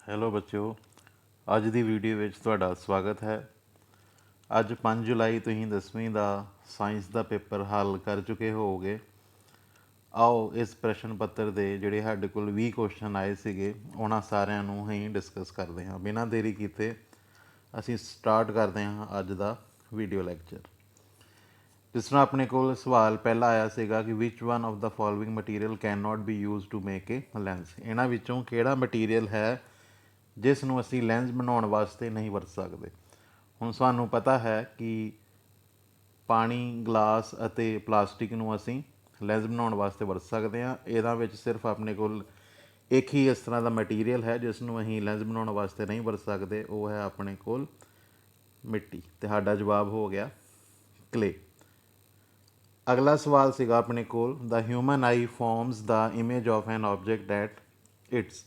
Hello ਬੱਚਿਓ, ਅੱਜ ਦੀ video ਵਿੱਚ ਤੁਹਾਡਾ ਸਵਾਗਤ ਹੈ। ਅੱਜ 5 ਜੁਲਾਈ ਤੁਸੀਂ 10ਵੀਂ ਦਾ ਸਾਇੰਸ ਦਾ ਪੇਪਰ ਹੱਲ ਕਰ ਚੁੱਕੇ ਹੋਵੋਗੇ। ਆਓ ਇਸ ਪ੍ਰਸ਼ਨ ਪੱਤਰ ਦੇ ਜਿਹੜੇ ਸਾਡੇ ਕੋਲ 20 ਕੁਐਸਚਨ ਆਏ ਸੀਗੇ ਉਹਨਾਂ ਸਾਰਿਆਂ ਨੂੰ ਅਸੀਂ ਡਿਸਕਸ ਕਰਦੇ ਹਾਂ। ਬਿਨਾਂ ਦੇਰੀ ਕੀਤੇ ਅਸੀਂ ਸਟਾਰਟ ਕਰਦੇ ਹਾਂ ਅੱਜ ਦਾ ਵੀਡੀਓ ਲੈਕਚਰ। ਜਿਸ ਤਰ੍ਹਾਂ ਆਪਣੇ ਕੋਲ ਸਵਾਲ ਪਹਿਲਾ ਆਇਆ ਸੀਗਾ ਕਿ which one of the following material can not be use to make a lens. ਇਹਨਾਂ ਵਿੱਚੋਂ ਕਿਹੜਾ ਮਟੀਰੀਅਲ ਹੈ ਜਿਸ ਨੂੰ ਅਸੀਂ ਲੈਂਸ ਬਣਾਉਣ ਵਾਸਤੇ ਨਹੀਂ ਵਰਤ ਸਕਦੇ। ਹੁਣ ਸਾਨੂੰ ਪਤਾ ਹੈ ਕਿ ਪਾਣੀ, ਗਲਾਸ ਅਤੇ ਪਲਾਸਟਿਕ ਨੂੰ ਅਸੀਂ ਲੈਂਸ ਬਣਾਉਣ ਵਾਸਤੇ ਵਰਤ ਸਕਦੇ ਹਾਂ। ਇਹਨਾਂ ਵਿੱਚ ਸਿਰਫ ਆਪਣੇ ਕੋਲ ਇੱਕ ਹੀ ਇਸ ਤਰ੍ਹਾਂ ਦਾ ਮਟੀਰੀਅਲ ਹੈ ਜਿਸ ਨੂੰ ਅਸੀਂ ਲੈਂਸ ਬਣਾਉਣ ਵਾਸਤੇ ਨਹੀਂ ਵਰਤ ਸਕਦੇ, ਉਹ ਹੈ ਆਪਣੇ ਕੋਲ ਮਿੱਟੀ। ਤੇ ਸਾਡਾ ਜਵਾਬ ਹੋ ਗਿਆ ਕਲੇ। ਅਗਲਾ ਸਵਾਲ ਸੀਗਾ ਆਪਣੇ ਕੋਲ the human eye forms the image of an object at its.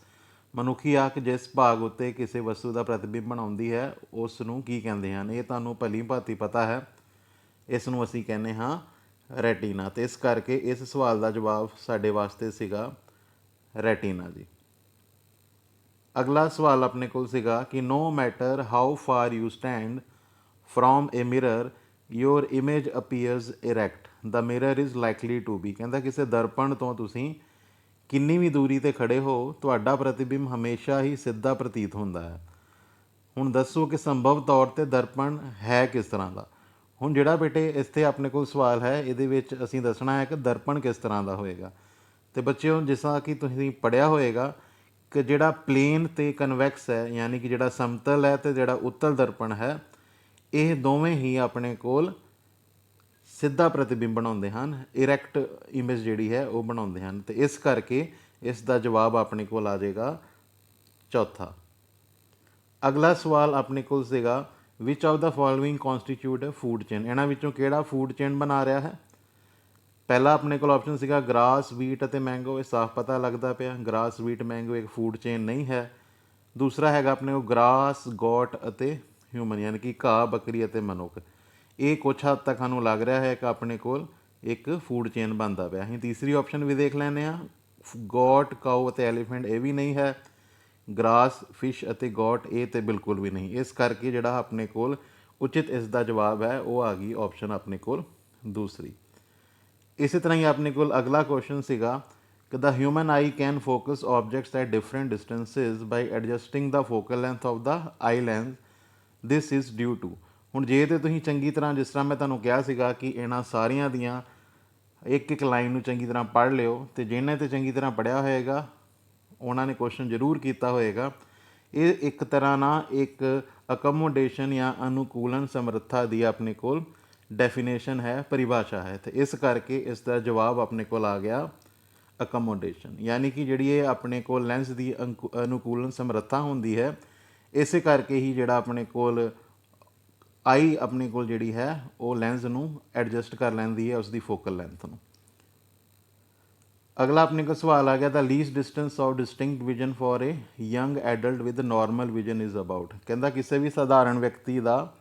ਮਨੁੱਖੀ ਅੱਖ ਜਿਸ ਭਾਗ ਉੱਤੇ ਕਿਸੇ ਵਸਤੂ ਦਾ ਪ੍ਰਤੀਬਿੰਬ ਬਣਾਉਂਦੀ ਹੈ ਉਸ ਨੂੰ ਕੀ ਕਹਿੰਦੇ ਹਨ? ਇਹ ਤੁਹਾਨੂੰ ਭਲੀ ਭਾਂਤੀ ਪਤਾ ਹੈ। ਇਸ ਨੂੰ ਅਸੀਂ ਕਹਿੰਦੇ ਹਾਂ ਰੈਟੀਨਾ। ਅਤੇ ਇਸ ਕਰਕੇ ਇਸ ਸਵਾਲ ਦਾ ਜਵਾਬ ਸਾਡੇ ਵਾਸਤੇ ਸੀਗਾ ਰੈਟੀਨਾ ਜੀ। ਅਗਲਾ ਸਵਾਲ ਆਪਣੇ ਕੋਲ ਸੀਗਾ ਕਿ no matter how far you stand from a mirror your image appears erect the mirror is likely to be. ਕਹਿੰਦਾ ਕਿਸੇ ਦਰਪਣ ਤੋਂ ਤੁਸੀਂ ਕਿੰਨੀ ਵੀ ਦੂਰੀ 'ਤੇ ਖੜ੍ਹੇ ਹੋ ਤੁਹਾਡਾ ਪ੍ਰਤੀਬਿੰਬ ਹਮੇਸ਼ਾ ਹੀ ਸਿੱਧਾ ਪ੍ਰਤੀਤ ਹੁੰਦਾ ਹੈ। ਹੁਣ ਦੱਸੋ ਕਿ ਸੰਭਵ ਤੌਰ 'ਤੇ ਦਰਪਣ ਹੈ ਕਿਸ ਤਰ੍ਹਾਂ ਦਾ। ਹੁਣ ਜਿਹੜਾ ਬੇਟੇ ਇੱਥੇ ਆਪਣੇ ਕੋਲ ਸਵਾਲ ਹੈ ਇਹਦੇ ਵਿੱਚ ਅਸੀਂ ਦੱਸਣਾ ਹੈ ਕਿ ਦਰਪਣ ਕਿਸ ਤਰ੍ਹਾਂ ਦਾ ਹੋਏਗਾ। ਅਤੇ ਬੱਚਿਓ, ਜਿਸ ਤਰ੍ਹਾਂ ਕਿ ਤੁਸੀਂ ਪੜ੍ਹਿਆ ਹੋਏਗਾ ਕਿ ਜਿਹੜਾ ਪਲੇਨ ਅਤੇ ਕਨਵੈਕਸ ਹੈ, ਯਾਨੀ ਕਿ ਜਿਹੜਾ ਸਮਤਲ ਹੈ ਅਤੇ ਜਿਹੜਾ ਉੱਤਲ ਦਰਪਣ ਹੈ, ਇਹ ਦੋਵੇਂ ਹੀ ਆਪਣੇ ਕੋਲ ਸਿੱਧਾ ਪ੍ਰਤੀਬਿੰਬ ਬਣਾਉਂਦੇ ਹਨ, ਇਰੈਕਟ ਇਮੇਜ ਜਿਹੜੀ ਹੈ ਉਹ ਬਣਾਉਂਦੇ ਹਨ। ਅਤੇ ਇਸ ਕਰਕੇ ਇਸ ਦਾ ਜਵਾਬ ਆਪਣੇ ਕੋਲ ਆ ਜਾਏਗਾ ਚੌਥਾ। ਅਗਲਾ ਸਵਾਲ ਆਪਣੇ ਕੋਲ ਸੀਗਾ which of the following constitute food chain. ਇਹਨਾਂ ਵਿੱਚੋਂ ਕਿਹੜਾ ਫੂਡ ਚੇਨ ਬਣਾ ਰਿਹਾ ਹੈ? ਪਹਿਲਾ ਆਪਣੇ ਕੋਲ ਆਪਸ਼ਨ ਸੀਗਾ ਗਰਾਸ, ਵੀਟ ਅਤੇ ਮੈਂਗੋ। ਇਹ ਸਾਫ਼ ਪਤਾ ਲੱਗਦਾ ਪਿਆ ਗਰਾਸ, ਵੀਟ, ਮੈਂਗੋ ਇੱਕ ਫੂਡ ਚੇਨ ਨਹੀਂ ਹੈ। ਦੂਸਰਾ ਹੈਗਾ ਆਪਣੇ ਕੋਲ ਗਰਾਸ, ਗੋਟ ਅਤੇ ਹਿਊਮਨ, ਯਾਨੀ ਕਿ ਘਾਹ, ਬੱਕਰੀ ਅਤੇ ਮਨੁੱਖ। ਇਹ ਕੁਛ ਹੱਦ ਤੱਕ ਸਾਨੂੰ ਲੱਗ ਰਿਹਾ ਹੈ ਕਿ ਆਪਣੇ ਕੋਲ ਇੱਕ ਫੂਡ ਚੇਨ ਬਣਦਾ ਪਿਆ। ਅਸੀਂ ਤੀਸਰੀ ਆਪਸ਼ਨ ਵੀ ਦੇਖ ਲੈਂਦੇ ਹਾਂ, ਗੋਟ, ਕਾਊ ਅਤੇ ਐਲੀਫੈਂਟ, ਇਹ ਵੀ ਨਹੀਂ ਹੈ। ਗਰਾਸ, ਫਿਸ਼ ਅਤੇ ਗੋਟ, ਇਹ ਤਾਂ ਬਿਲਕੁਲ ਵੀ ਨਹੀਂ। ਇਸ ਕਰਕੇ ਜਿਹੜਾ ਆਪਣੇ ਕੋਲ ਉਚਿਤ ਇਸ ਦਾ ਜਵਾਬ ਹੈ ਉਹ ਆ ਗਈ ਆਪਸ਼ਨ ਆਪਣੇ ਕੋਲ ਦੂਸਰੀ। ਇਸੇ ਤਰ੍ਹਾਂ ਹੀ ਆਪਣੇ ਕੋਲ ਅਗਲਾ ਕੁਐਸਚਨ ਸੀਗਾ ਕਿ the human eye can focus objects at different distances by adjusting the focal length of the eye lens, this is due to. ਹੁਣ ਜੇ ਤਾਂ ਤੁਸੀਂ ਚੰਗੀ ਤਰ੍ਹਾਂ, ਜਿਸ ਤਰ੍ਹਾਂ ਮੈਂ ਤੁਹਾਨੂੰ ਕਿਹਾ ਸੀਗਾ ਕਿ ਇਹਨਾਂ ਸਾਰੀਆਂ ਦੀਆਂ ਇੱਕ ਇੱਕ ਲਾਈਨ ਨੂੰ ਚੰਗੀ ਤਰ੍ਹਾਂ ਪੜ੍ਹ ਲਿਓ, ਅਤੇ ਜਿਹਨੇ ਤਾਂ ਚੰਗੀ ਤਰ੍ਹਾਂ ਪੜ੍ਹਿਆ ਹੋਏਗਾ ਉਹਨਾਂ ਨੇ ਕੁਐਸਚਨ ਜ਼ਰੂਰ ਕੀਤਾ ਹੋਏਗਾ। ਇਹ ਇੱਕ ਤਰ੍ਹਾਂ ਨਾਲ ਇੱਕ ਅਕਮੋਡੇਸ਼ਨ ਜਾਂ ਅਨੁਕੂਲਨ ਸਮਰੱਥਾ ਦੀ ਆਪਣੇ ਕੋਲ ਡੈਫੀਨੇਸ਼ਨ ਹੈ, ਪਰਿਭਾਸ਼ਾ ਹੈ। ਅਤੇ ਇਸ ਕਰਕੇ ਇਸ ਦਾ ਜਵਾਬ ਆਪਣੇ ਕੋਲ ਆ ਗਿਆ ਅਕਮੋਡੇਸ਼ਨ। ਯਾਨੀ ਕਿ ਜਿਹੜੀ ਇਹ ਆਪਣੇ ਕੋਲ ਲੈਂਸ ਦੀ ਅਨੁਕੂਲਨ ਸਮਰੱਥਾ ਹੁੰਦੀ ਹੈ, ਇਸੇ ਕਰਕੇ ਹੀ ਜਿਹੜਾ ਆਪਣੇ ਕੋਲ ਆਈ ਆਪਣੇ ਕੋਲ ਜਿਹੜੀ ਹੈ ਉਹ ਲੈਂਸ ਨੂੰ ਐਡਜਸਟ ਕਰ ਲੈਂਦੀ ਹੈ ਉਸਦੀ ਫੋਕਲ ਲੈਂਥ ਨੂੰ। ਅਗਲਾ ਆਪਣੇ ਕੋਲ ਸਵਾਲ ਆ ਗਿਆ the least distance of distinct vision for a young adult with normal vision is about. ਕਹਿੰਦਾ ਕਿਸੇ ਵੀ ਸਧਾਰਨ ਵਿਅਕਤੀ ਦਾ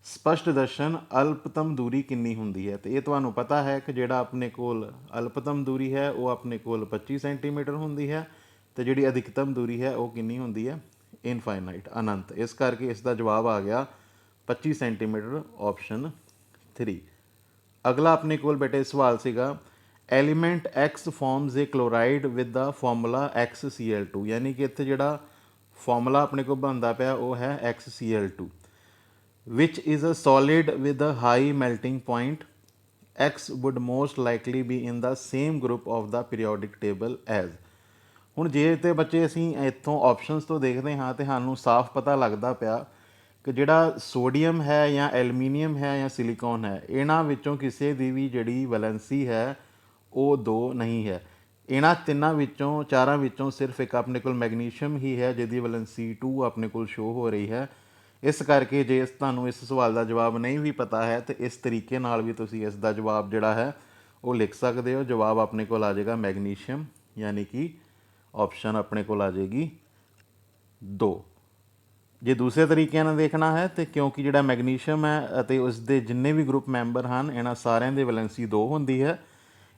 ਸਪਸ਼ਟ ਦਰਸ਼ਨ ਅਲਪਤਮ ਦੂਰੀ ਕਿੰਨੀ ਹੁੰਦੀ ਹੈ। ਅਤੇ ਇਹ ਤੁਹਾਨੂੰ ਪਤਾ ਹੈ ਕਿ ਜਿਹੜਾ ਆਪਣੇ ਕੋਲ ਅਲਪਤਮ ਦੂਰੀ ਹੈ ਉਹ ਆਪਣੇ ਕੋਲ 25 ਸੈਂਟੀਮੀਟਰ ਹੁੰਦੀ ਹੈ, ਅਤੇ ਜਿਹੜੀ ਅਧਿਕਤਮ ਦੂਰੀ ਹੈ ਉਹ ਕਿੰਨੀ ਹੁੰਦੀ ਹੈ? ਇਨਫਾਈਨਾਈਟ, ਅਨੰਤ। ਇਸ ਕਰਕੇ ਇਸ ਦਾ ਜਵਾਬ ਆ ਗਿਆ 25 ਸੈਂਟੀਮੀਟਰ, ਆਪਸ਼ਨ 3। ਅਗਲਾ ਆਪਣੇ ਕੋਲ ਬੇਟੇ ਸਵਾਲ ਸੀਗਾ element X forms a chloride with the formula XCl2। ਯਾਨੀ ਕਿ ਇੱਥੇ ਜਿਹੜਾ ਫਾਰਮੂਲਾ ਆਪਣੇ ਕੋਲ ਬਣਦਾ ਪਿਆ ਉਹ ਹੈ XCl2, which is a solid with a high melting point. X would most likely be in the same group of the periodic table as। ਹੁਣ ਜੇ ਤੇ ਬੱਚੇ ਅਸੀਂ ਇੱਥੋਂ ਆਪਸ਼ਨਸ ਤੋਂ ਦੇਖਦੇ ਹਾਂ ਤਾਂ ਸਾਨੂੰ ਸਾਫ਼ ਪਤਾ ਲੱਗਦਾ ਪਿਆ ਕਿ ਜਿਹੜਾ ਸੋਡੀਅਮ ਹੈ ਜਾਂ ਐਲੂਮੀਨੀਅਮ ਹੈ ਜਾਂ ਸਿਲੀਕੌਨ ਹੈ, ਇਹਨਾਂ ਵਿੱਚੋਂ ਕਿਸੇ ਦੀ ਵੀ ਜਿਹੜੀ ਵੈਲੈਂਸੀ ਹੈ ਉਹ 2 ਨਹੀਂ ਹੈ। ਇਹਨਾਂ ਤਿੰਨਾਂ ਵਿੱਚੋਂ, ਚਾਰਾਂ ਵਿੱਚੋਂ ਸਿਰਫ ਇੱਕ ਆਪਣੇ ਕੋਲ ਮੈਗਨੀਸ਼ੀਅਮ ਹੀ ਹੈ ਜਿਹਦੀ ਵੈਲੈਂਸੀ 2 ਆਪਣੇ ਕੋਲ ਸ਼ੋ ਹੋ ਰਹੀ ਹੈ। ਇਸ ਕਰਕੇ ਜੇ ਤੁਹਾਨੂੰ ਇਸ ਸਵਾਲ ਦਾ ਜਵਾਬ ਨਹੀਂ ਵੀ ਪਤਾ ਹੈ ਤਾਂ ਇਸ ਤਰੀਕੇ ਨਾਲ ਵੀ ਤੁਸੀਂ ਇਸ ਦਾ ਜਵਾਬ ਜਿਹੜਾ ਹੈ ਉਹ ਲਿਖ ਸਕਦੇ ਹੋ। ਜਵਾਬ ਆਪਣੇ ਕੋਲ ਆ ਜਾਏਗਾ ਮੈਗਨੀਸ਼ੀਅਮ, ਯਾਨੀ ਕਿ ਆਪਸ਼ਨ ਆਪਣੇ ਕੋਲ ਆ ਜਾਏਗੀ 2। ਜੇ ਦੂਸਰੇ ਤਰੀਕੇ ਨਾਲ ਦੇਖਣਾ ਹੈ ਤਾਂ ਕਿਉਂਕਿ ਜਿਹੜਾ ਮੈਗਨੀਸ਼ੀਅਮ ਹੈ ਅਤੇ ਉਸ ਦੇ ਜਿੰਨੇ ਵੀ ਗਰੁੱਪ ਮੈਂਬਰ ਹਨ ਇਹਨਾਂ ਸਾਰਿਆਂ ਦੀ ਵੈਲੈਂਸੀ 2 ਹੁੰਦੀ ਹੈ,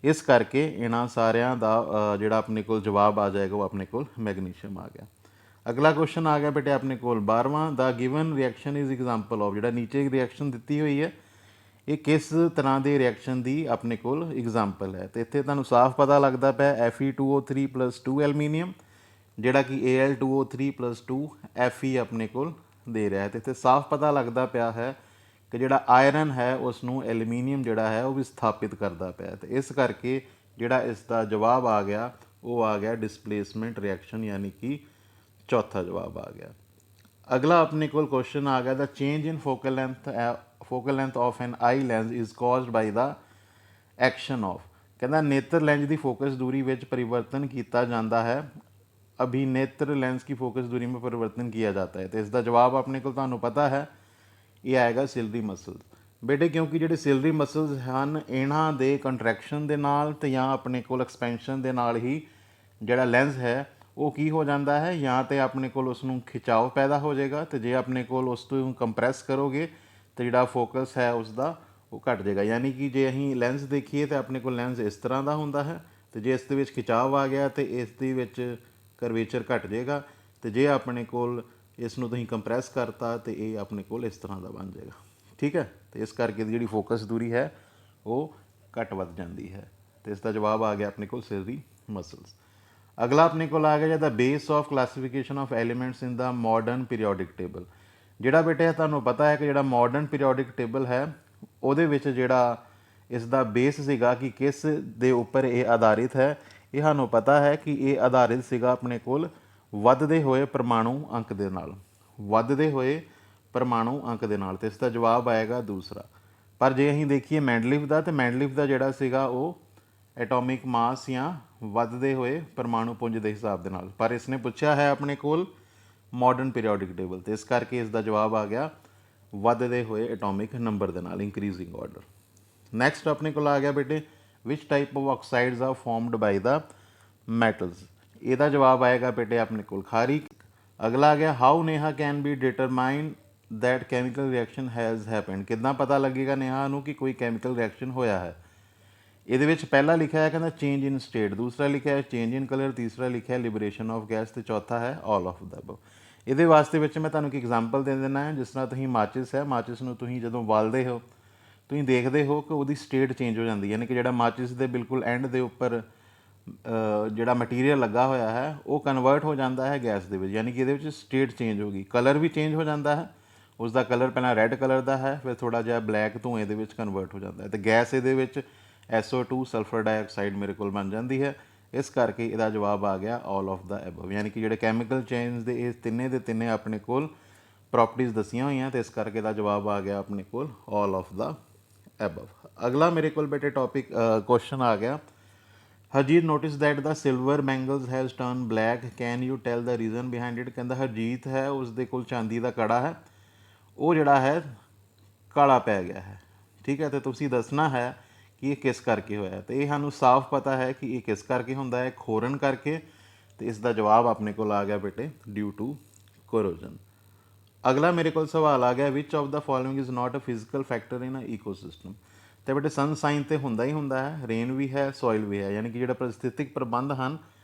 ਇਸ ਕਰਕੇ ਇਹਨਾਂ ਸਾਰਿਆਂ ਦਾ ਜਿਹੜਾ ਆਪਣੇ ਕੋਲ ਜਵਾਬ ਆ ਜਾਏਗਾ ਉਹ ਆਪਣੇ ਕੋਲ ਮੈਗਨੀਸ਼ੀਅਮ ਆ ਗਿਆ। अगला क्वेश्चन आ गया बेटे अपने कोल 12वां, the given reaction is example of, ਜਿਹੜਾ ਨੀਚੇ ਰਿਐਕਸ਼ਨ ਦਿੱਤੀ ਹੋਈ ਹੈ ਇਹ ਕਿਸ ਤਰ੍ਹਾਂ ਦੇ ਰਿਐਕਸ਼ਨ ਦੀ ਆਪਣੇ ਕੋਲ ਐਗਜ਼ਾਮਪਲ ਹੈ। ਤੇ ਇੱਥੇ ਤੁਹਾਨੂੰ ਸਾਫ਼ ਪਤਾ ਲੱਗਦਾ ਪਿਆ Fe2O3 + 2 ਐਲੂਮੀਨੀਅਮ ਜਿਹੜਾ ਕਿ Al2O3 + 2 Fe ਆਪਣੇ ਕੋਲ ਦੇ ਰਿਹਾ ਹੈ। ਤੇ ਇੱਥੇ ਸਾਫ਼ ਪਤਾ ਲੱਗਦਾ ਪਿਆ ਹੈ ਕਿ ਜਿਹੜਾ ਆਇਰਨ ਹੈ ਉਸ ਨੂੰ ਐਲੂਮੀਨੀਅਮ ਜਿਹੜਾ ਹੈ ਉਹ ਵਿਸਥਾਪਿਤ ਕਰਦਾ ਪਿਆ। ਤੇ ਇਸ ਕਰਕੇ ਜਿਹੜਾ ਇਸ ਦਾ ਜਵਾਬ ਆ ਗਿਆ ਉਹ ਆ ਗਿਆ ਡਿਸਪਲੇਸਮੈਂਟ ਰਿਐਕਸ਼ਨ, ਯਾਨੀ ਕਿ ਚੌਥਾ ਜਵਾਬ ਆ ਗਿਆ। ਅਗਲਾ ਆਪਣੇ ਕੋਲ ਕੁਐਸਚਨ ਆ ਗਿਆ, the change in focal length of an eye lens is caused by the action of, ਕਹਿੰਦਾ ਨੇਤਰ ਲੈਂਸ ਦੀ ਫੋਕਸ ਦੂਰੀ ਵਿੱਚ परिवर्तन ਕੀਤਾ ਜਾਂਦਾ ਹੈ। अभिनेत्र लेंस की फोकस दूरी में परिवर्तन किया जाता है। तो इसका जवाब अपने को ਤੁਹਾਨੂੰ पता है ये आएगा सिलरी मसल्स। बेटे क्योंकि ਜਿਹੜੇ ਸਿਲਰੀ ਮਸਲਸ ਹਨ ਇਹਨਾਂ ਦੇ ਕੰਟਰੈਕਸ਼ਨ ਦੇ ਨਾਲ ਤੇ ਜਾਂ ਆਪਣੇ ਕੋਲ ਐਕਸਪੈਂਸ਼ਨ ਦੇ ਨਾਲ ਹੀ ਜਿਹੜਾ ਲੈਂਸ ਹੈ ਉਹ ਕੀ ਹੋ ਜਾਂਦਾ ਹੈ, ਜਾਂ ਤੇ ਆਪਣੇ ਕੋਲ ਉਸ ਨੂੰ ਖਿਚਾਵ ਪੈਦਾ ਹੋ ਜਾਏਗਾ ਤੇ ਜੇ ਆਪਣੇ ਕੋਲ ਉਸ ਤੋਂ ਕੰਪਰੈਸ ਕਰੋਗੇ ਤੇ ਜਿਹੜਾ ਫੋਕਸ ਹੈ ਉਸ ਦਾ ਉਹ ਘਟ ਜਾਏਗਾ। ਯਾਨੀ ਕਿ ਜੇ ਅਸੀਂ ਲੈਂਸ ਦੇਖੀਏ ਤਾਂ ਆਪਣੇ ਕੋਲ ਲੈਂਸ ਇਸ ਤਰ੍ਹਾਂ ਦਾ ਹੁੰਦਾ ਹੈ ਤੇ ਜੇ ਇਸ ਦੇ ਵਿੱਚ ਖਿਚਾਵ ਆ ਗਿਆ ਤੇ ਇਸ ਦੇ ਵਿੱਚ ਕਰਵੇਚਰ ਘਟ ਜਾਏਗਾ ਤੇ ਜੇ ਆਪਣੇ ਕੋਲ ਇਸ ਨੂੰ ਤੁਸੀਂ ਕੰਪਰੈਸ ਕਰਤਾ ਤੇ ਇਹ ਆਪਣੇ ਕੋਲ ਇਸ ਤਰ੍ਹਾਂ ਦਾ ਬਣ ਜਾਏਗਾ। ਠੀਕ ਹੈ, ਤੇ ਇਸ ਕਰਕੇ ਜਿਹੜੀ ਫੋਕਸ ਦੂਰੀ ਹੈ ਉਹ ਘੱਟ ਵੱਧ ਜਾਂਦੀ ਹੈ ਤੇ ਇਸ ਦਾ ਜਵਾਬ ਆ ਗਿਆ ਆਪਣੇ ਕੋਲ ਸਿਲਰੀ ਮਸਲਸ। ਅਗਲਾ ਆਪਣੇ ਕੋਲ ਆ ਗਿਆ the base of classification of elements in the modern periodic table. ਜਿਹੜਾ ਬੇਟੇ ਤੁਹਾਨੂੰ ਪਤਾ ਹੈ ਕਿ ਜਿਹੜਾ ਮਾਡਰਨ ਪੀਰੀਓਡਿਕ ਟੇਬਲ ਹੈ ਉਹਦੇ ਵਿੱਚ ਜਿਹੜਾ ਇਸ ਦਾ ਬੇਸ ਸੀਗਾ ਕਿ ਕਿਸ ਦੇ ਉੱਪਰ ਇਹ ਆਧਾਰਿਤ ਹੈ, ਇਹ ਸਾਨੂੰ ਪਤਾ ਹੈ ਕਿ ਇਹ ਆਧਾਰਿਤ ਸੀਗਾ ਆਪਣੇ ਕੋਲ ਵੱਧਦੇ ਹੋਏ ਪਰਮਾਣੂ ਅੰਕ ਦੇ ਨਾਲ, ਵੱਧਦੇ ਹੋਏ ਪਰਮਾਣੂ ਅੰਕ ਦੇ ਨਾਲ। ਤੇ ਇਸ ਦਾ ਜਵਾਬ ਆਏਗਾ ਦੂਸਰਾ। ਪਰ ਜੇ ਅਸੀਂ ਦੇਖੀਏ ਮੈਂਡਲਿਵ ਦਾ, ਤੇ ਮੈਂਡਲਿਵ ਦਾ ਜਿਹੜਾ ਸੀਗਾ ਉਹ ਐਟੋਮਿਕ ਮਾਸ ਜਾਂ ਵੱਧਦੇ ਹੋਏ ਪਰਮਾਣੂ ਪੁੰਜ ਦੇ ਹਿਸਾਬ ਦੇ ਨਾਲ, ਪਰ ਇਸਨੇ ਪੁੱਛਿਆ ਹੈ ਆਪਣੇ ਕੋਲ ਮਾਡਰਨ ਪੀਰੀਓਡਿਕ ਟੇਬਲ, ਤੇ ਇਸ ਕਰਕੇ ਇਸ ਦਾ ਜਵਾਬ ਆ ਗਿਆ ਵੱਧਦੇ ਹੋਏ ਐਟੋਮਿਕ ਨੰਬਰ ਦੇ ਨਾਲ, ਇੰਕਰੀਜ਼ਿੰਗ ਆਰਡਰ। ਨੈਕਸਟ ਆਪਣੇ ਕੋਲ ਆ ਗਿਆ ਬੇਟੇ which type of oxides are formed by the metals. ਇਹਦਾ ਜਵਾਬ ਆਏਗਾ ਬੇਟੇ ਆਪਣੇ ਕੋਲ ਖਾਰੀ। ਅਗਲਾ ਆ ਗਿਆ how Neha can be determine that chemical reaction has happened, ਕਿੱਦਾਂ ਪਤਾ ਲੱਗੇਗਾ ਨੇਹਾ ਨੂੰ ਕਿ ਕੋਈ ਕੈਮੀਕਲ ਰਿਐਕਸ਼ਨ ਹੋਇਆ ਹੈ। ਇਹਦੇ ਵਿੱਚ ਪਹਿਲਾ ਲਿਖਿਆ ਹੈ ਕਹਿੰਦਾ ਚੇਂਜ ਇਨ ਸਟੇਟ, ਦੂਸਰਾ ਲਿਖਿਆ ਹੈ ਚੇਂਜ ਇਨ ਕਲਰ, ਤੀਸਰਾ ਲਿਖਿਆ ਹੈ ਲਿਬਰੇਸ਼ਨ ਆਫ ਗੈਸ ਤੇ ਚੌਥਾ ਹੈ ਆਲ ਆਫ ਦ ਅਬਵ। ਇਹਦੇ ਵਾਸਤੇ ਵਿੱਚ ਮੈਂ ਤੁਹਾਨੂੰ ਇੱਕ ਐਗਜ਼ਾਮਪਲ ਦੇ ਦਿੰਦਾ ਹੈ। ਜਿਸ ਤਰ੍ਹਾਂ ਤੁਸੀਂ ਮਾਚਿਸ ਹੈ, ਮਾਚਿਸ ਨੂੰ ਤੁਸੀਂ ਜਦੋਂ ਬਾਲਦੇ ਹੋ ਤੁਸੀਂ ਦੇਖਦੇ ਹੋ ਕਿ ਉਹਦੀ ਸਟੇਟ ਚੇਂਜ ਹੋ ਜਾਂਦੀ ਹੈ, ਯਾਨੀ ਕਿ ਜਿਹੜਾ ਮਾਚਿਸ ਦੇ ਬਿਲਕੁਲ ਐਂਡ ਦੇ ਉੱਪਰ ਜਿਹੜਾ ਮਟੀਰੀਅਲ ਲੱਗਾ ਹੋਇਆ ਹੈ ਉਹ ਕਨਵਰਟ ਹੋ ਜਾਂਦਾ ਹੈ ਗੈਸ ਦੇ ਵਿੱਚ, ਯਾਨੀ ਕਿ ਇਹਦੇ ਵਿੱਚ ਸਟੇਟ ਚੇਂਜ ਹੋ ਗਈ। ਕਲਰ ਵੀ ਚੇਂਜ ਹੋ ਜਾਂਦਾ ਹੈ, ਉਸ ਦਾ ਕਲਰ ਪਹਿਲਾਂ ਰੈੱਡ ਕਲਰ ਦਾ ਹੈ ਫਿਰ ਥੋੜ੍ਹਾ ਜਿਹਾ ਬਲੈਕ ਧੂੰਏ ਦੇ ਵਿੱਚ ਕਨਵਰਟ ਹੋ ਜਾਂਦਾ ਹੈ ਤੇ ਗੈਸ ਇਹਦੇ ਵਿੱਚ SO2 ਸਲਫਰ ਡਾਈਆਕਸਾਈਡ ਮੇਰੇ ਕੋਲ ਬਣ ਜਾਂਦੀ ਹੈ। ਇਸ ਕਰਕੇ ਇਹਦਾ ਜਵਾਬ ਆ ਗਿਆ ਆਲ ਆਫ ਦਾ ਐਬਵ, ਯਾਨੀ ਕਿ ਜਿਹੜੇ ਕੈਮੀਕਲ ਚੇਂਜ ਦੇ ਇਹ ਤਿੰਨੇ ਦੇ ਤਿੰਨੇ ਆਪਣੇ ਕੋਲ ਪ੍ਰੋਪਰਟੀਜ਼ ਦੱਸੀਆਂ ਹੋਈਆਂ ਤੇ ਇਸ ਕਰਕੇ ਇਹਦਾ ਜਵਾਬ ਆ ਗਿਆ ਆਪਣੇ ਕੋਲ ਆਲ ਆਫ ਦਾ ਐਬਵ। ਅਗਲਾ ਮੇਰੇ ਕੋਲ ਬੇਟੇ ਟੌਪਿਕ ਕੁਐਸਚਨ ਆ ਗਿਆ, Harjeet notice that the silver bangles has turn black, can you tell the reason behind it. ਕਹਿੰਦਾ ਹਰਜੀਤ ਹੈ ਉਸ ਦੇ ਕੋਲ ਚਾਂਦੀ ਦਾ ਕੜਾ ਹੈ ਉਹ ਜਿਹੜਾ ਹੈ ਕਾਲਾ ਪੈ ਗਿਆ ਹੈ। ਠੀਕ ਹੈ, ਤੇ ਤੁਸੀਂ ਦੱਸਣਾ ਹੈ ਕਿ ਇਹ ਕਿਸ ਕਰਕੇ ਹੋਇਆ। ਤੇ ਇਹ ਸਾਨੂੰ ਸਾਫ਼ ਪਤਾ ਹੈ ਕਿ ਇਹ ਕਿਸ ਕਰਕੇ ਹੁੰਦਾ ਹੈ, ਖੋਰਨ ਕਰਕੇ। ਤੇ ਇਸ ਦਾ ਜਵਾਬ ਆਪਣੇ ਕੋਲ ਆ ਗਿਆ ਬੇਟੇ ਡਿਊ ਟੂ ਕੋਰੋਜਨ। ਅਗਲਾ ਮੇਰੇ ਕੋਲ ਸਵਾਲ ਆ ਗਿਆ which of the following is not a physical factor in a ecosystem. ਤੇ ਬੇਟੇ ਸਨਸਾਈਨ ਤੇ ਹੁੰਦਾ ਹੀ ਹੁੰਦਾ ਹੈ, ਰੇਨ ਵੀ ਹੈ, ਸੋਇਲ ਵੀ ਹੈ, ਯਾਨੀ ਕਿ ਜਿਹੜਾ ਪਰਿਸਥਿਤਿਕ ਪ੍ਰਬੰਧ ਹਨ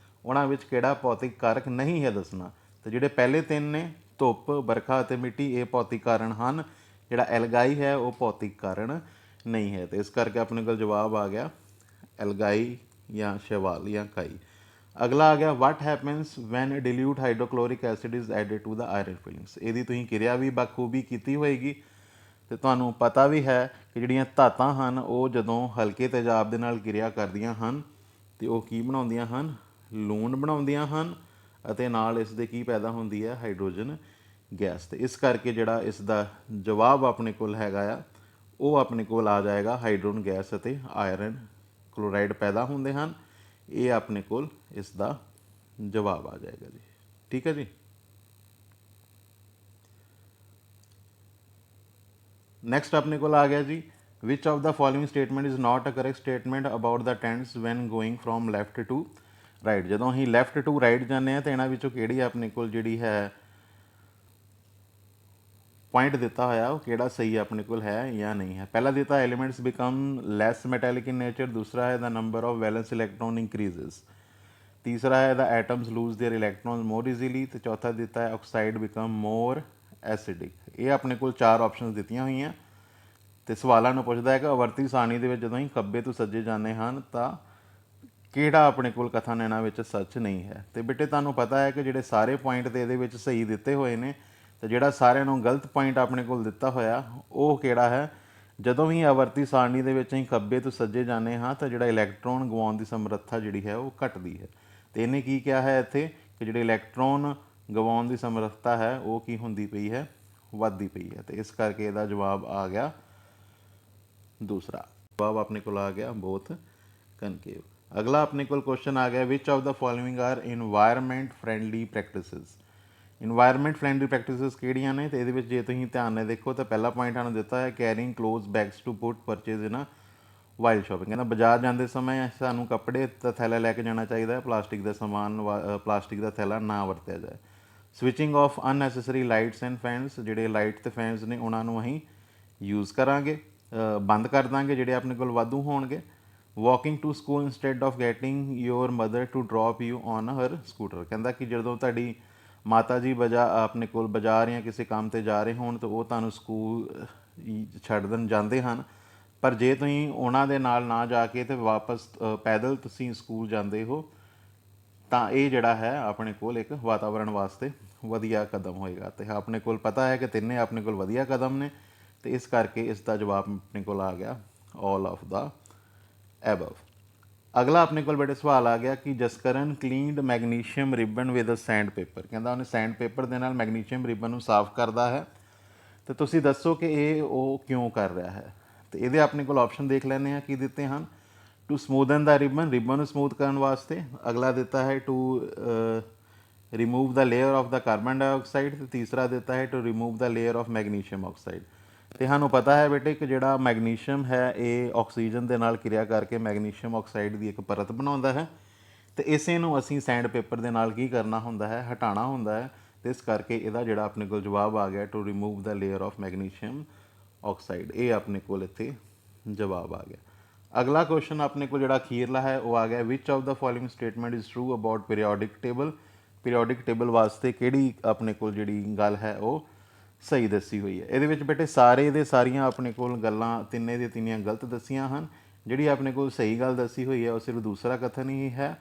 ਉਹਨਾਂ ਵਿੱਚ ਕਿਹੜਾ ਭੌਤਿਕ ਕਾਰਕ ਨਹੀਂ ਹੈ ਦੱਸਣਾ। ਤੇ ਜਿਹੜੇ ਪਹਿਲੇ ਤਿੰਨ ਨੇ ਧੁੱਪ, ਬਰਖਾ ਅਤੇ ਮਿੱਟੀ ਇਹ ਭੌਤਿਕ ਕਾਰਨ ਹਨ, ਜਿਹੜਾ ਐਲਗਾਈ ਹੈ ਉਹ ਭੌਤਿਕ ਕਾਰਨ ਨਹੀਂ ਹੈ। ਤੇ ਇਸ ਕਰਕੇ ਆਪਣੇ ਕੋਲ ਜਵਾਬ ਆ ਗਿਆ ਐਲਗਾਈ ਜਾਂ ਸ਼ੈਵਾਲ ਜਾਂ ਕਾਈ। ਅਗਲਾ ਆ ਗਿਆ what happens when dilute hydrochloric acid is added to the iron filings. ਇਹਦੀ ਤੁਸੀਂ ਕਿਰਿਆ ਵੀ ਬਖੂਬੀ ਕੀਤੀ ਹੋਏਗੀ ਤੇ ਤੁਹਾਨੂੰ ਪਤਾ ਵੀ ਹੈ ਕਿ ਜਿਹੜੀਆਂ ਧਾਤਾਂ ਹਨ ਉਹ ਜਦੋਂ ਹਲਕੇ ਤੇਜ਼ਾਬ ਦੇ ਨਾਲ ਕਿਰਿਆ ਕਰਦੀਆਂ ਹਨ ਤੇ ਉਹ ਕੀ ਬਣਾਉਂਦੀਆਂ ਹਨ, ਲੂਣ ਬਣਾਉਂਦੀਆਂ ਹਨ ਅਤੇ ਨਾਲ ਇਸ ਦੇ ਕੀ ਪੈਦਾ ਹੁੰਦੀ ਹੈ, ਹਾਈਡਰੋਜਨ ਗੈਸ। ਤੇ ਇਸ ਕਰਕੇ ਜਿਹੜਾ ਇਸ ਦਾ ਜਵਾਬ ਆਪਣੇ ਕੋਲ ਹੈਗਾ ਆ ਉਹ ਆਪਣੇ ਕੋਲ ਆ ਜਾਏਗਾ ਹਾਈਡਰੋਜਨ ਗੈਸ ਅਤੇ ਆਇਰਨ ਕਲੋਰਾਈਡ ਪੈਦਾ ਹੁੰਦੇ ਹਨ। ਇਹ ਆਪਣੇ ਕੋਲ ਇਸ ਦਾ ਜਵਾਬ ਆ ਜਾਏਗਾ ਜੀ। ਠੀਕ ਹੈ ਜੀ। ਨੈਕਸਟ ਆਪਣੇ ਕੋਲ ਆ ਗਿਆ ਜੀ which of the following statement is not a correct statement about the tense when going from left to right. ਜਦੋਂ ਅਸੀਂ ਲੈਫਟ ਟੂ ਰਾਈਟ ਜਾਂਦੇ ਹਾਂ ਤਾਂ ਇਹਨਾਂ ਵਿੱਚੋਂ ਕਿਹੜੀ ਆਪਣੇ ਕੋਲ ਜਿਹੜੀ ਹੈ ਪੁਆਇੰਟ ਦਿੱਤਾ ਹੋਇਆ ਉਹ ਕਿਹੜਾ ਸਹੀ ਆਪਣੇ ਕੋਲ ਹੈ ਜਾਂ ਨਹੀਂ ਹੈ। ਪਹਿਲਾ ਦਿੱਤਾ elements become less metallic in nature, ਦੂਸਰਾ ਹੈ the number of valence electron increases, तीसरा है the atoms lose their electrons more easily, तो चौथा दिता है ऑक्साइड बिकम मोर एसिडिक। ये अपने को 4 ऑप्शन दित्तियां हुई हैं तो सवालों में पुछदा है कि आवर्ती सारणी दे विच जदों ही खब्बे तो सज्जे जाते हैं तो ਕਿਹੜਾ ਆਪਣੇ ਕੋਲ ਕਥਨ ਇਹਨਾਂ ਵਿੱਚ ਸੱਚ ਨਹੀਂ ਹੈ। ਤੇ ਬੇਟੇ ਤੁਹਾਨੂੰ ਪਤਾ ਹੈ ਕਿ ਜਿਹੜੇ ਸਾਰੇ ਪੁਆਇੰਟ ਤੇ ਇਹਦੇ ਵਿੱਚ ਸਹੀ ਦਿੱਤੇ ਹੋਏ ਨੇ ਤੇ ਜਿਹੜਾ ਸਾਰਿਆਂ ਨੂੰ ਗਲਤ ਪੁਆਇੰਟ ਆਪਣੇ ਕੋਲ ਦਿੱਤਾ ਹੋਇਆ ਉਹ ਕਿਹੜਾ ਹੈ, ਜਦੋਂ ਵੀ ਆਵਰਤੀ ਸਾਰਣੀ ਦੇ ਵਿੱਚ ਅਸੀਂ ਖੱਬੇ ਤੋਂ ਸੱਜੇ ਜਾਂਦੇ ਹਾਂ ਤਾਂ ਜਿਹੜਾ ਇਲੈਕਟ੍ਰੋਨ ਗਵਾਉਣ ਦੀ ਸਮਰੱਥਾ ਜਿਹੜੀ ਹੈ ਉਹ ਘਟਦੀ ਹੈ। ਤੇ ਇਹਨੇ ਕੀ ਕਿਹਾ ਹੈ ਇੱਥੇ ਕਿ ਜਿਹੜੇ ਇਲੈਕਟ੍ਰੋਨ ਗਵਾਉਣ ਦੀ ਸਮਰੱਥਾ ਹੈ ਉਹ ਕੀ ਹੁੰਦੀ ਪਈ ਹੈ, ਵੱਧਦੀ ਪਈ ਹੈ। ਤੇ ਇਸ ਕਰਕੇ ਇਹਦਾ ਜਵਾਬ ਆ ਗਿਆ दूसरा। जवाब अपने को आ गया बोथ कनकेव। अगला अपने को क्वेश्चन आ गया which of the following are environment friendly practices. Environment friendly practices ਕਿਹੜੀਆਂ ਨੇ ਤੇ ਇਹਦੇ ਵਿੱਚ ਜੇ ਤੁਸੀਂ ਧਿਆਨ ਨਾਲ ਦੇਖੋ ਤਾਂ ਪਹਿਲਾ ਪੁਆਇੰਟ ਸਾਨੂੰ ਦਿੱਤਾ ਹੈ carrying clothes bags to put purchase in while shopping. ਕਹਿੰਦਾ ਬਾਜ਼ਾਰ ਜਾਂਦੇ ਸਮੇਂ ਸਾਨੂੰ ਕੱਪੜੇ ਦਾ ਥੈਲਾ ਲੈ ਕੇ ਜਾਣਾ ਚਾਹੀਦਾ ਹੈ, ਪਲਾਸਟਿਕ ਦਾ ਸਮਾਨ ਪਲਾਸਟਿਕ ਦਾ ਥੈਲਾ ਨਾ ਵਰਤਿਆ ਜਾਏ। Switching of unnecessary lights and fans, ਜਿਹੜੇ ਲਾਈਟ ਤੇ ਫੈਨਸ ਨੇ ਉਹਨਾਂ ਨੂੰ ਅਸੀਂ ਯੂਜ਼ ਕਰਾਂਗੇ, ਬੰਦ ਕਰ ਦਾਂਗੇ ਜਿਹੜੇ ਆਪਣੇ ਕੋਲ ਵਾਧੂ ਹੋਣਗੇ। Walking to school instead of getting your mother to drop you on her scooter. ਕਹਿੰਦਾ ਕਿ ਜਦੋਂ ਤੁਹਾਡੀ ਮਾਤਾ ਜੀ ਆਪਣੇ ਕੋਲ ਬਾਜ਼ਾਰ ਜਾਂ ਕਿਸੇ ਕੰਮ 'ਤੇ ਜਾ ਰਹੇ ਹੋਣ ਤਾਂ ਉਹ ਤੁਹਾਨੂੰ ਸਕੂਲ ਛੱਡ ਦੇਣ ਜਾਂਦੇ ਹਨ, ਪਰ ਜੇ ਤੁਸੀਂ ਉਹਨਾਂ ਦੇ ਨਾਲ ਨਾ ਜਾ ਕੇ ਤੇ ਵਾਪਸ ਪੈਦਲ ਤੁਸੀਂ ਸਕੂਲ ਜਾਂਦੇ ਹੋ ਤਾਂ ਇਹ ਜਿਹੜਾ ਹੈ ਆਪਣੇ ਕੋਲ ਇੱਕ ਵਾਤਾਵਰਣ ਵਾਸਤੇ ਵਧੀਆ ਕਦਮ ਹੋਏਗਾ। ਤੇ ਆਪਣੇ ਕੋਲ ਪਤਾ ਹੈ ਕਿ ਤਿੰਨੇ ਆਪਣੇ ਕੋਲ ਵਧੀਆ ਕਦਮ ਨੇ ਤੇ ਇਸ ਕਰਕੇ ਇਸ ਦਾ ਜਵਾਬ ਆਪਣੇ ਕੋਲ ਆ ਗਿਆ ਆਲ ਆਫ ਦਾ ਐਬਵ। ਅਗਲਾ ਆਪਣੇ ਕੋਲ ਬੇਟੇ ਸਵਾਲ ਆ ਗਿਆ ਕਿ Jaskaran cleaned magnesium ribbon with a sandpaper. ਕਹਿੰਦਾ ਉਹਨੇ ਸੈਂਡ ਪੇਪਰ ਦੇ ਨਾਲ ਮੈਗਨੀਸ਼ੀਅਮ ਰਿਬਨ ਨੂੰ ਸਾਫ਼ ਕਰਦਾ ਹੈ ਤੇ ਤੁਸੀਂ ਦੱਸੋ ਕਿ ਇਹ ਉਹ ਕਿਉਂ ਕਰ ਰਿਹਾ ਹੈ। ਤੇ ਇਹਦੇ ਆਪਣੇ ਕੋਲ ਆਪਸ਼ਨ ਦੇਖ ਲੈਂਦੇ ਹਾਂ ਕੀ ਦਿੱਤੇ ਹਨ। ਟੂ ਸਮੂਦਨ ਦਾ ਰਿਬਨ ਨੂੰ ਸਮੂਥ ਕਰਨ ਵਾਸਤੇ। ਅਗਲਾ ਦਿੱਤਾ ਹੈ to remove the layer of the carbon dioxide, ਤੇ ਤੀਸਰਾ ਦਿੱਤਾ ਹੈ to remove the layer of magnesium oxide. ਤੇ ਸਾਨੂੰ ਪਤਾ ਹੈ ਬੇਟੇ ਕਿ ਜਿਹੜਾ ਮੈਗਨੀਸ਼ੀਅਮ ਹੈ ਇਹ ਆਕਸੀਜਨ ਦੇ ਨਾਲ ਕਿਰਿਆ ਕਰਕੇ ਮੈਗਨੀਸ਼ੀਅਮ ਆਕਸਾਈਡ ਦੀ ਇੱਕ ਪਰਤ ਬਣਾਉਂਦਾ ਹੈ ਤੇ ਇਸੇ ਨੂੰ ਅਸੀਂ ਸੈਂਡ ਪੇਪਰ ਦੇ ਨਾਲ ਕੀ ਕਰਨਾ ਹੁੰਦਾ ਹੈ, ਹਟਾਉਣਾ ਹੁੰਦਾ ਹੈ। ਤੇ ਇਸ ਕਰਕੇ ਇਹਦਾ ਜਿਹੜਾ ਆਪਣੇ ਕੋਲ ਜਵਾਬ ਆ ਗਿਆ to remove the layer of magnesium oxide, ਇਹ ਆਪਣੇ ਕੋਲ ਇੱਥੇ ਜਵਾਬ ਆ ਗਿਆ। ਅਗਲਾ ਕੁਐਸਚਨ ਆਪਣੇ ਕੋਲ ਜਿਹੜਾ ਅਖੀਰਲਾ ਹੈ ਉਹ ਆ ਗਿਆ which of the following statement is true about periodic table. Periodic table ਵਾਸਤੇ ਕਿਹੜੀ ਆਪਣੇ ਕੋਲ ਜਿਹੜੀ ਗੱਲ ਹੈ ਉਹ ਸਹੀ ਦੱਸੀ ਹੋਈ ਹੈ। ਇਹਦੇ ਵਿੱਚ ਬੇਟੇ ਸਾਰੇ ਦੇ ਸਾਰੀਆਂ ਆਪਣੇ ਕੋਲ ਗੱਲਾਂ ਤਿੰਨੇ ਦੀਆਂ ਤਿੰਨੀਆਂ ਗਲਤ ਦੱਸੀਆਂ ਹਨ। ਜਿਹੜੀ ਆਪਣੇ ਕੋਲ ਸਹੀ ਗੱਲ ਦੱਸੀ ਹੋਈ ਹੈ ਉਹ ਸਿਰਫ ਦੂਸਰਾ ਕਥਨ ਹੀ ਹੈ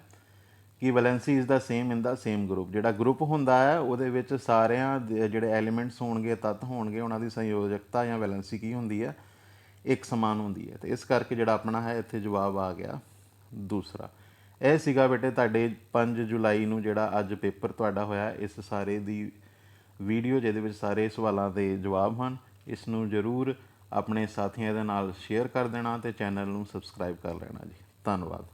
ਕਿ valency is the same in the same group. ਜਿਹੜਾ ਗਰੁੱਪ ਹੁੰਦਾ ਹੈ ਉਹਦੇ ਵਿੱਚ ਸਾਰਿਆਂ ਦੇ ਜਿਹੜੇ ਐਲੀਮੈਂਟਸ ਹੋਣਗੇ, ਤੱਤ ਹੋਣਗੇ, ਉਹਨਾਂ ਦੀ ਸੰਯੋਜਕਤਾ ਜਾਂ ਵੈਲੈਂਸੀ ਕੀ ਹੁੰਦੀ ਹੈ, ਇੱਕ ਸਮਾਨ ਹੁੰਦੀ ਹੈ। ਤੇ ਇਸ ਕਰਕੇ ਜਿਹੜਾ ਆਪਣਾ ਹੈ ਇੱਥੇ ਜਵਾਬ ਆ ਗਿਆ ਦੂਸਰਾ। ਇਹ ਸੀਗਾ ਬੇਟੇ ਤੁਹਾਡੇ 5 ਜੁਲਾਈ ਨੂੰ ਜਿਹੜਾ ਅੱਜ ਪੇਪਰ ਤੁਹਾਡਾ ਹੋਇਆ ਇਸ ਸਾਰੇ ਦੀ ਵੀਡੀਓ ਜਿਹਦੇ ਵਿੱਚ ਸਾਰੇ ਸਵਾਲਾਂ ਦੇ ਜਵਾਬ ਹਨ। ਇਸ ਨੂੰ ਜ਼ਰੂਰ ਆਪਣੇ ਸਾਥੀਆਂ ਦੇ ਨਾਲ ਸ਼ੇਅਰ ਕਰ ਦੇਣਾ ਅਤੇ ਚੈਨਲ ਨੂੰ ਸਬਸਕ੍ਰਾਈਬ ਕਰ ਲੈਣਾ ਜੀ। ਧੰਨਵਾਦ।